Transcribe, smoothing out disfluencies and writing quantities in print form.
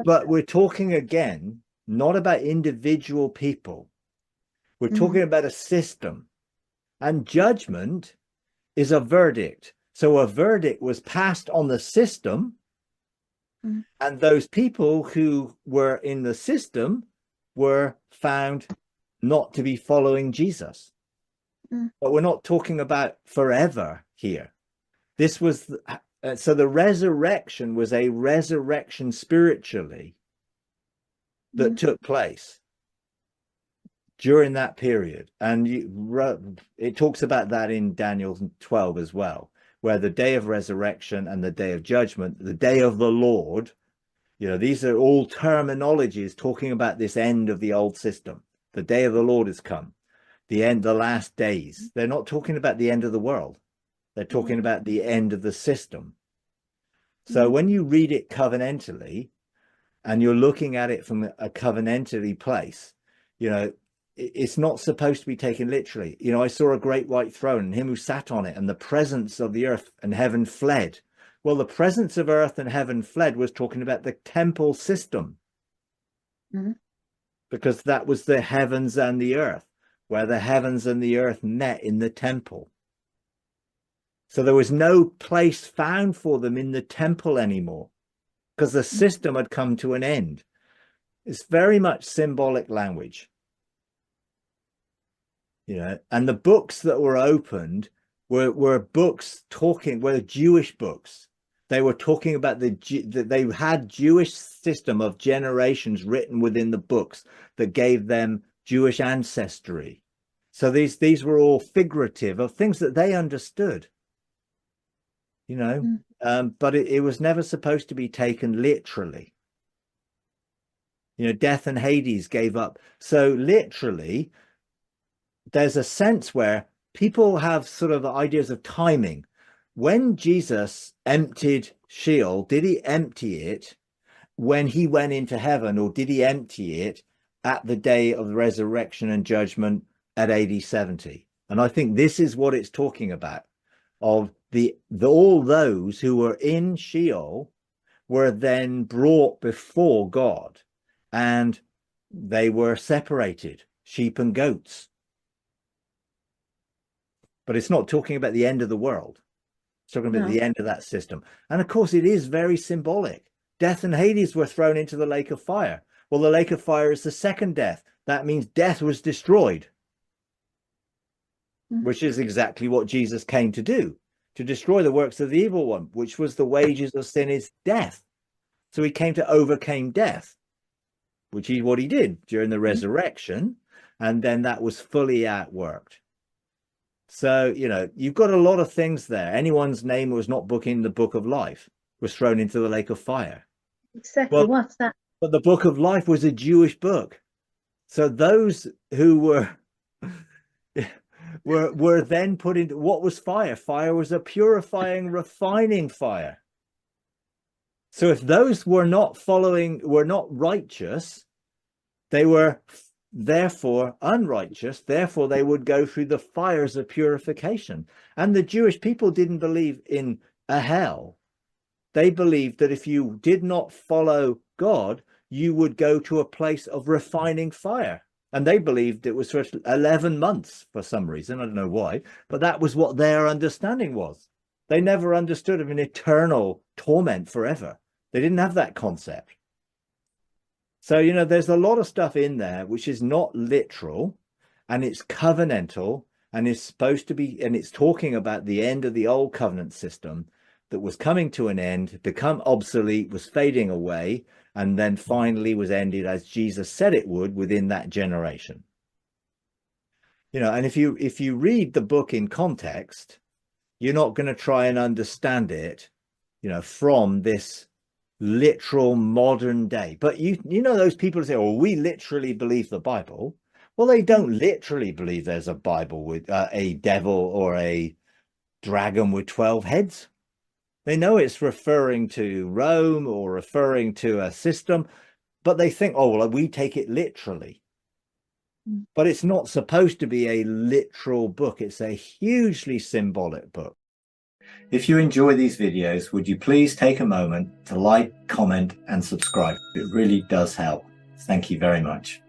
But we're talking again, not about individual people. We're talking about a system. And judgment is a verdict. So a verdict was passed on the system, and those people who were in the system were found not to be following Jesus. But we're not talking about forever here. This was, so the resurrection was a resurrection spiritually that took place during that period. And it talks about that in Daniel 12 as well, where the day of resurrection and the day of judgment, the day of the Lord, you know, these are all terminologies talking about this end of the old system. The day of the Lord has come, the end, the last days. They're not talking about the end of the world. They're talking about the end of the system. So when you read it covenantally, and you're looking at it from a covenantally place, you know, it's not supposed to be taken literally. You know, I saw a great white throne and him who sat on it, and the presence of the earth and heaven fled. Well, the presence of earth and heaven fled was talking about the temple system, because that was the heavens and the earth, where the heavens and the earth met in the temple. So there was no place found for them in the temple anymore, because the system had come to an end. It's very much symbolic language, you know, and the books that were opened were books talking, were Jewish books. They were talking about that they had Jewish system of generations written within the books that gave them Jewish ancestry. So these were all figurative of things that they understood, you know, but it was never supposed to be taken literally. You know, death and Hades gave up. So literally, there's a sense where people have sort of ideas of timing. When Jesus emptied Sheol, did he empty it when he went into heaven, or did he empty it at the day of the resurrection and judgment at AD 70? And I think this is what it's talking about, of all those who were in Sheol were then brought before God, and they were separated, sheep and goats. But it's not talking about the end of the world. It's talking about the end of that system. And of course, it is very symbolic. Death and Hades were thrown into the lake of fire. Well, the lake of fire is the second death. That means death was destroyed, which is exactly what Jesus came to do, to destroy the works of the evil one, which was the wages of sin is death. So he came to overcome death, which is what he did during the resurrection. And then that was fully outworked. So, you know, you've got a lot of things there. Anyone's name was not booked in the book of life was thrown into the lake of fire. Exactly. Well, what's that? But the book of life was a Jewish book. So those who were then put into, what was fire? Fire was a purifying, refining fire. So if those were not righteous, they were therefore unrighteous, therefore they would go through the fires of purification. And the Jewish people didn't believe in a hell. They believed that if you did not follow God, you would go to a place of refining fire. And they believed it was for 11 months for some reason. I don't know why, but that was what their understanding was. They never understood of an eternal torment forever. They didn't have that concept. So, you know, there's a lot of stuff in there which is not literal, and it's covenantal, and it's supposed to be, and it's talking about the end of the old covenant system that was coming to an end, become obsolete, was fading away, and then finally was ended as Jesus said it would within that generation. You know, and if you read the book in context, you're not going to try and understand it, you know, from this literal modern day. But you know, those people who say, oh, we literally believe the Bible. Well, they don't literally believe there's a Bible with a devil or a dragon with 12 heads. They know it's referring to Rome or referring to a system, but they think, oh, well, we take it literally. But it's not supposed to be a literal book. It's a hugely symbolic book. If you enjoy these videos, would you please take a moment to like, comment, and subscribe? It really does help. Thank you very much.